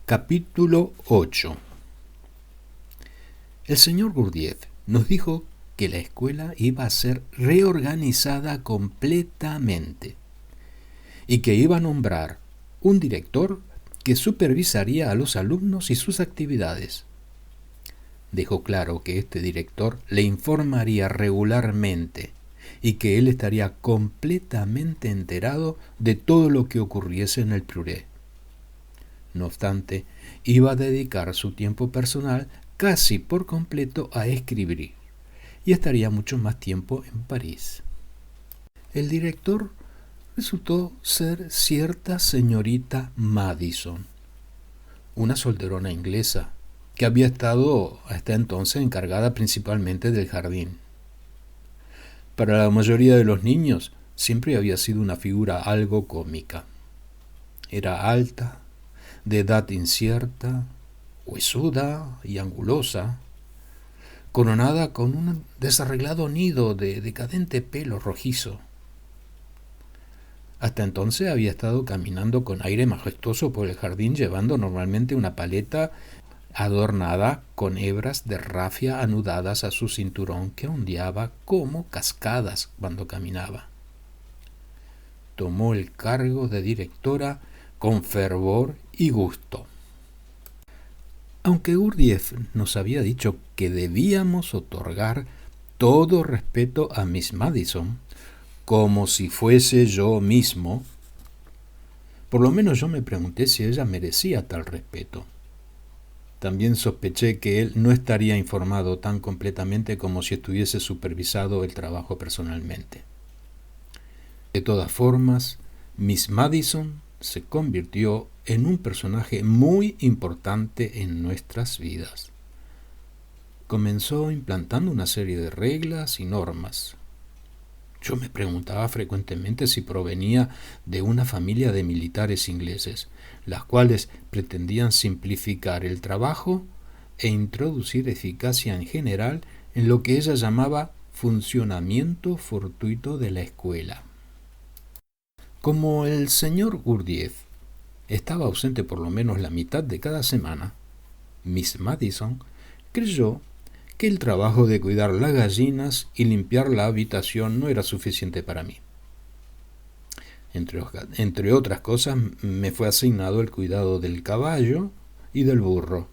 Capítulo 8. El señor Gurdjieff nos dijo que la escuela iba a ser reorganizada completamente y que iba a nombrar un director que supervisaría a los alumnos y sus actividades. Dejó claro que este director le informaría regularmente y que él estaría completamente enterado de todo lo que ocurriese en el Pruré. No obstante, iba a dedicar su tiempo personal casi por completo a escribir y estaría mucho más tiempo en París. El director resultó ser cierta señorita Madison, una solterona inglesa que había estado hasta entonces encargada principalmente del jardín. Para la mayoría de los niños siempre había sido una figura algo cómica. Era alta, de edad incierta, huesuda y angulosa, coronada con un desarreglado nido de decadente pelo rojizo. Hasta entonces había estado caminando con aire majestuoso por el jardín, llevando normalmente una paleta adornada con hebras de rafia anudadas a su cinturón que ondeaba como cascadas cuando caminaba. Tomó el cargo de directora con fervor y gusto. Aunque Gurdjieff nos había dicho que debíamos otorgar todo respeto a Miss Madison, como si fuese yo mismo, por lo menos yo me pregunté si ella merecía tal respeto. También sospeché que él no estaría informado tan completamente como si estuviese supervisado el trabajo personalmente. De todas formas, Miss Madison se convirtió en un personaje muy importante en nuestras vidas. Comenzó implantando una serie de reglas y normas. Yo me preguntaba frecuentemente si provenía de una familia de militares ingleses, las cuales pretendían simplificar el trabajo e introducir eficacia en general en lo que ella llamaba funcionamiento fortuito de la escuela. Como el señor Gurdjieff estaba ausente por lo menos la mitad de cada semana, Miss Madison creyó que el trabajo de cuidar las gallinas y limpiar la habitación no era suficiente para mí. Entre otras cosas, me fue asignado el cuidado del caballo y del burro,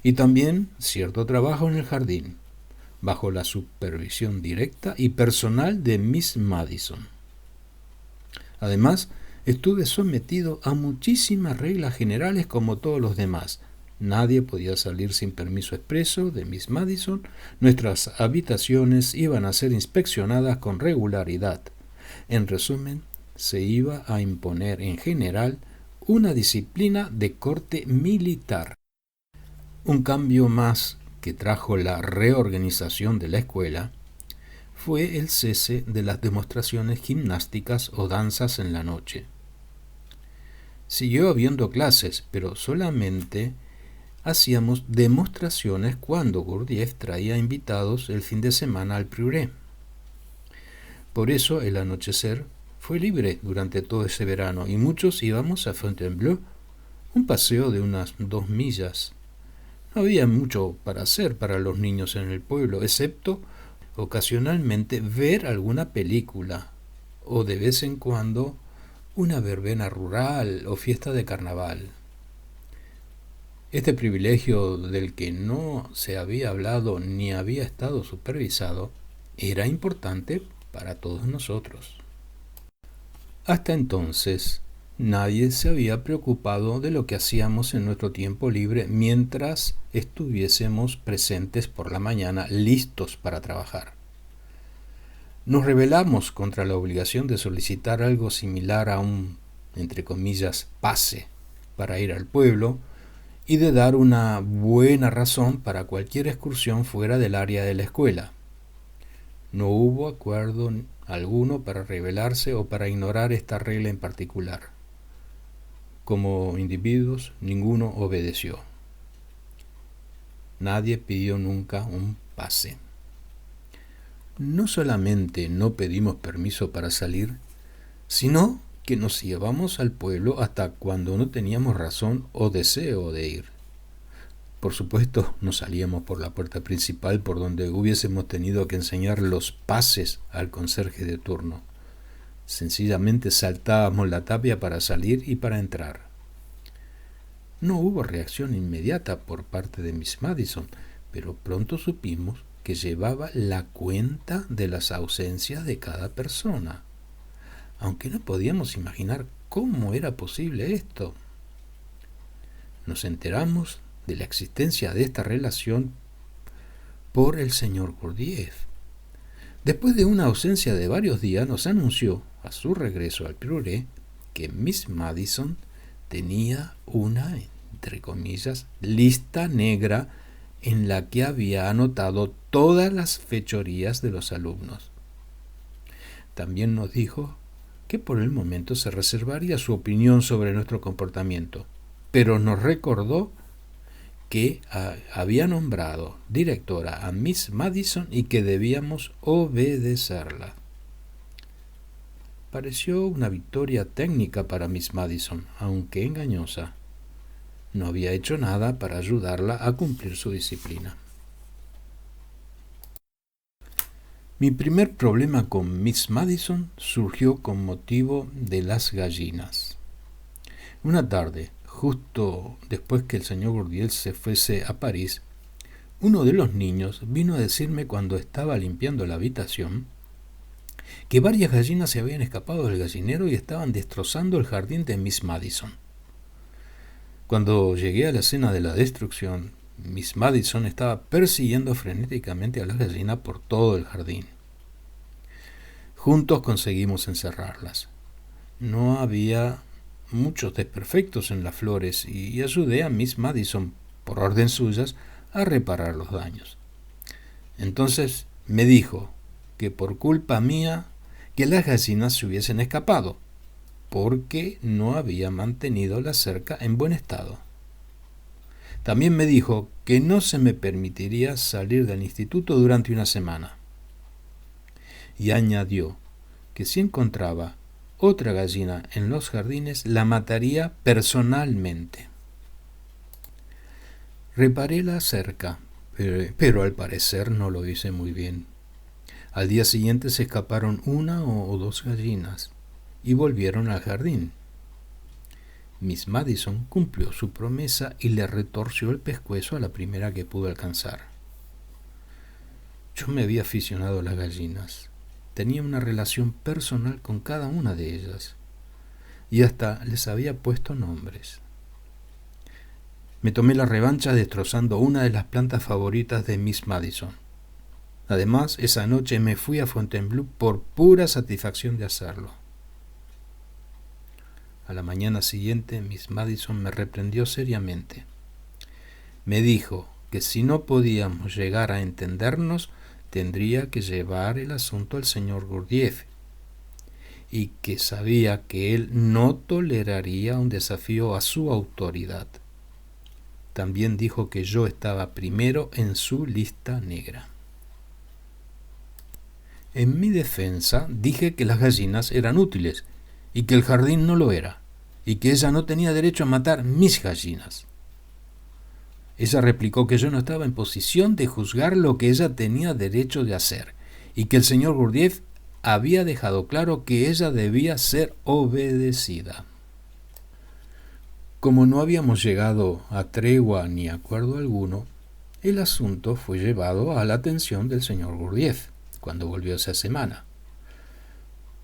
y también cierto trabajo en el jardín, bajo la supervisión directa y personal de Miss Madison. Además, estuve sometido a muchísimas reglas generales como todos los demás. Nadie podía salir sin permiso expreso de Miss Madison. Nuestras habitaciones iban a ser inspeccionadas con regularidad. En resumen, se iba a imponer en general una disciplina de corte militar. Un cambio más que trajo la reorganización de la escuela fue el cese de las demostraciones gimnásticas o danzas en la noche. Siguió habiendo clases, pero solamente hacíamos demostraciones cuando Gurdjieff traía invitados el fin de semana al Pruré. Por eso el anochecer fue libre durante todo ese verano y muchos íbamos a Fontainebleau, un paseo de unas 2 millas. No había mucho para hacer para los niños en el pueblo, excepto ocasionalmente ver alguna película o de vez en cuando una verbena rural o fiesta de carnaval. Este privilegio del que no se había hablado ni había estado supervisado era importante para todos nosotros. Hasta entonces, nadie se había preocupado de lo que hacíamos en nuestro tiempo libre mientras estuviésemos presentes por la mañana listos para trabajar. Nos rebelamos contra la obligación de solicitar algo similar a un, entre comillas, pase para ir al pueblo y de dar una buena razón para cualquier excursión fuera del área de la escuela. No hubo acuerdo alguno para rebelarse o para ignorar esta regla en particular. Como individuos, ninguno obedeció. Nadie pidió nunca un pase. No solamente no pedimos permiso para salir, sino que nos llevamos al pueblo hasta cuando no teníamos razón o deseo de ir. Por supuesto, no salíamos por la puerta principal por donde hubiésemos tenido que enseñar los pases al conserje de turno. Sencillamente saltábamos la tapia para salir y para entrar. No hubo reacción inmediata por parte de Miss Madison, pero pronto supimos que llevaba la cuenta de las ausencias de cada persona, aunque no podíamos imaginar cómo era posible esto. Nos enteramos de la existencia de esta relación por el señor Gurdjieff. Después de una ausencia de varios días, nos anunció, a su regreso al Priouré, que Miss Madison tenía una, entre comillas, lista negra en la que había anotado todas las fechorías de los alumnos. También nos dijo que por el momento se reservaría su opinión sobre nuestro comportamiento, pero nos recordó que había nombrado directora a Miss Madison y que debíamos obedecerla. Pareció una victoria técnica para Miss Madison, aunque engañosa. No había hecho nada para ayudarla a cumplir su disciplina. Mi primer problema con Miss Madison surgió con motivo de las gallinas. Una tarde, justo después que el señor Gurdjieff se fuese a París, uno de los niños vino a decirme cuando estaba limpiando la habitación que varias gallinas se habían escapado del gallinero y estaban destrozando el jardín de Miss Madison. Cuando llegué a la escena de la destrucción, Miss Madison estaba persiguiendo frenéticamente a las gallinas por todo el jardín. Juntos conseguimos encerrarlas. No había muchos desperfectos en las flores y ayudé a Miss Madison, por orden suyas, a reparar los daños. Entonces me dijo que por culpa mía que las gallinas se hubiesen escapado, porque no había mantenido la cerca en buen estado. También me dijo que no se me permitiría salir del instituto durante una semana. Y añadió que si encontraba otra gallina en los jardines, la mataría personalmente. Reparé la cerca, pero al parecer no lo hice muy bien. Al día siguiente se escaparon una o dos gallinas y volvieron al jardín. Miss Madison cumplió su promesa y le retorció el pescuezo a la primera que pudo alcanzar. Yo me había aficionado a las gallinas. Tenía una relación personal con cada una de ellas y hasta les había puesto nombres. Me tomé la revancha destrozando una de las plantas favoritas de Miss Madison. Además, esa noche me fui a Fontainebleau por pura satisfacción de hacerlo. A la mañana siguiente, Miss Madison me reprendió seriamente. Me dijo que si no podíamos llegar a entendernos, tendría que llevar el asunto al señor Gurdjieff, y que sabía que él no toleraría un desafío a su autoridad. También dijo que yo estaba primero en su lista negra. En mi defensa dije que las gallinas eran útiles y que el jardín no lo era, y que ella no tenía derecho a matar mis gallinas. Ella replicó que yo no estaba en posición de juzgar lo que ella tenía derecho de hacer, y que el señor Gurdjieff había dejado claro que ella debía ser obedecida. Como no habíamos llegado a tregua ni acuerdo alguno, el asunto fue llevado a la atención del señor Gurdjieff cuando volvió esa semana.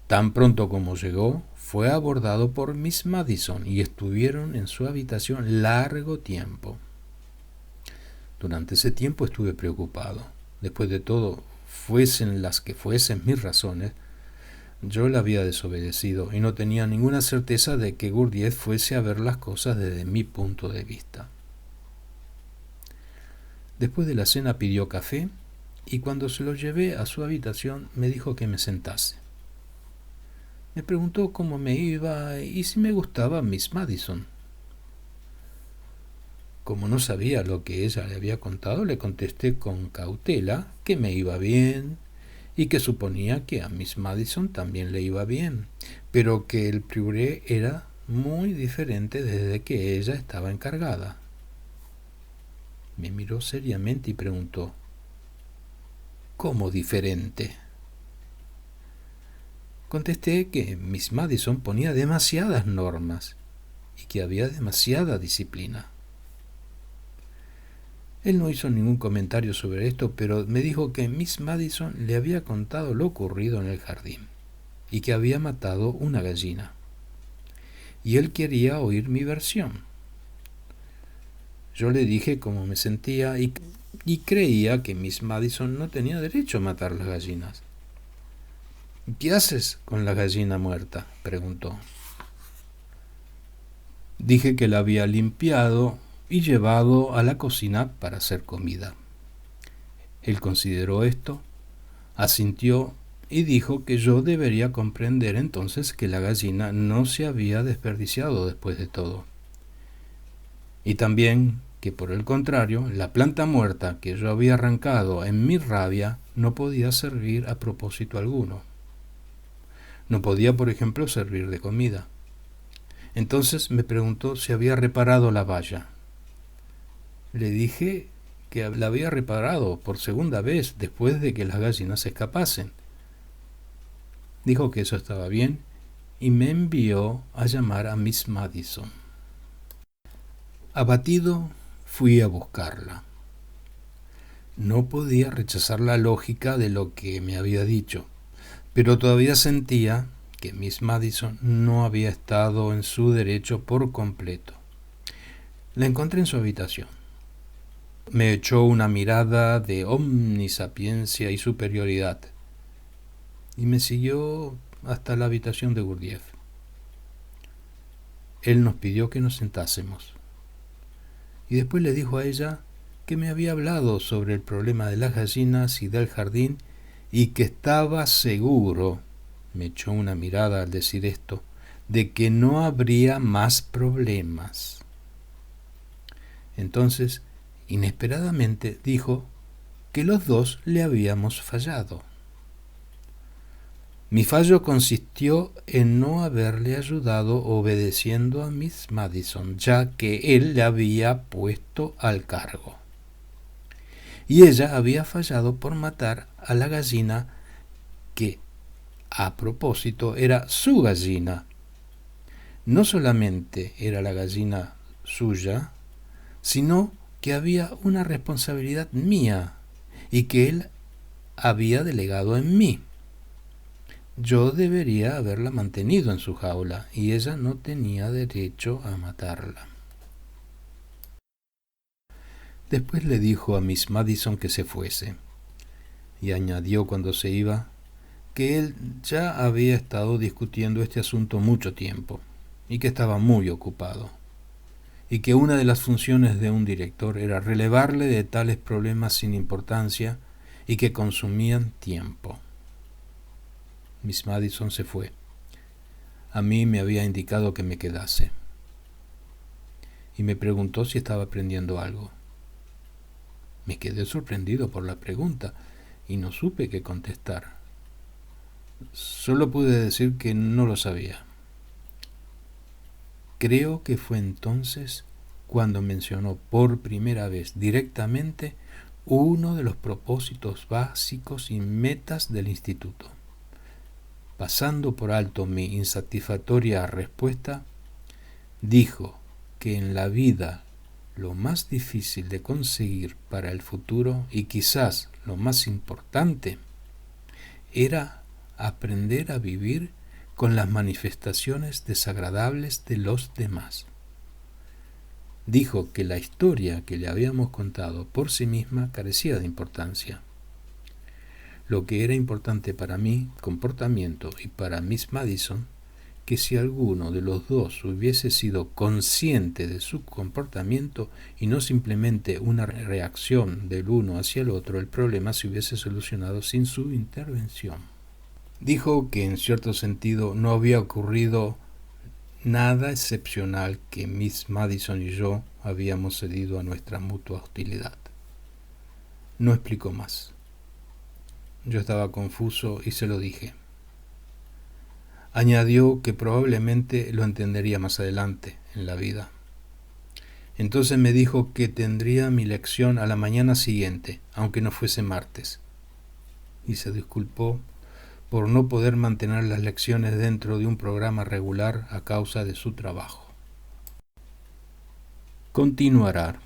Tan pronto como llegó, fue abordado por Miss Madison y estuvieron en su habitación largo tiempo. Durante ese tiempo estuve preocupado. Después de todo, fuesen las que fuesen mis razones, yo la había desobedecido y no tenía ninguna certeza de que Gurdjieff fuese a ver las cosas desde mi punto de vista. Después de la cena pidió café y cuando se lo llevé a su habitación me dijo que me sentase. Me preguntó cómo me iba y si me gustaba Miss Madison. Como no sabía lo que ella le había contado, le contesté con cautela que me iba bien y que suponía que a Miss Madison también le iba bien, pero que el puré era muy diferente desde que ella estaba encargada. Me miró seriamente y preguntó: ¿cómo diferente? Contesté que Miss Madison ponía demasiadas normas y que había demasiada disciplina. Él no hizo ningún comentario sobre esto, pero me dijo que Miss Madison le había contado lo ocurrido en el jardín y que había matado una gallina. Y él quería oír mi versión. Yo le dije cómo me sentía y creía que Miss Madison no tenía derecho a matar las gallinas. ¿Qué haces con la gallina muerta?, preguntó. Dije que la había limpiado y llevado a la cocina para hacer comida. Él consideró esto, asintió y dijo que yo debería comprender entonces que la gallina no se había desperdiciado después de todo. Y también que por el contrario, la planta muerta que yo había arrancado en mi rabia no podía servir a propósito alguno. No podía, por ejemplo, servir de comida. Entonces me preguntó si había reparado la valla. Le dije que la había reparado por segunda vez después de que las gallinas se escapasen. Dijo que eso estaba bien y me envió a llamar a Miss Madison. Abatido, fui a buscarla. No podía rechazar la lógica de lo que me había dicho, pero todavía sentía que Miss Madison no había estado en su derecho por completo. La encontré en su habitación. Me echó una mirada de omnisapiencia y superioridad y me siguió hasta la habitación de Gurdjieff. Él nos pidió que nos sentásemos y después le dijo a ella que me había hablado sobre el problema de las gallinas y del jardín y que estaba seguro, me echó una mirada al decir esto, de que no habría más problemas. Entonces, inesperadamente, dijo que los dos le habíamos fallado. Mi fallo consistió en no haberle ayudado obedeciendo a Miss Madison, ya que él le había puesto al cargo. Y ella había fallado por matar a la gallina que, a propósito, era su gallina. No solamente era la gallina suya, sino que había una responsabilidad mía y que él había delegado en mí. Yo debería haberla mantenido en su jaula y ella no tenía derecho a matarla. Después le dijo a Miss Madison que se fuese y añadió cuando se iba que él ya había estado discutiendo este asunto mucho tiempo y que estaba muy ocupado y que una de las funciones de un director era relevarle de tales problemas sin importancia y que consumían tiempo. Miss Madison se fue. A mí me había indicado que me quedase y me preguntó si estaba aprendiendo algo. Me quedé sorprendido por la pregunta y no supe qué contestar. Solo pude decir que no lo sabía. Creo que fue entonces cuando mencionó por primera vez directamente uno de los propósitos básicos y metas del instituto. Pasando por alto mi insatisfactoria respuesta, dijo que en la vida lo más difícil de conseguir para el futuro y quizás lo más importante era aprender a vivir con las manifestaciones desagradables de los demás. Dijo que la historia que le habíamos contado por sí misma carecía de importancia. Lo que era importante para mi comportamiento y para Miss Madison, que si alguno de los dos hubiese sido consciente de su comportamiento y no simplemente una reacción del uno hacia el otro, el problema se hubiese solucionado sin su intervención. Dijo que en cierto sentido no había ocurrido nada excepcional que Miss Madison y yo habíamos cedido a nuestra mutua hostilidad. No explicó más. Yo estaba confuso y se lo dije. Añadió que probablemente lo entendería más adelante en la vida. Entonces me dijo que tendría mi lección a la mañana siguiente, aunque no fuese martes. Y se disculpó por no poder mantener las lecciones dentro de un programa regular a causa de su trabajo. Continuará.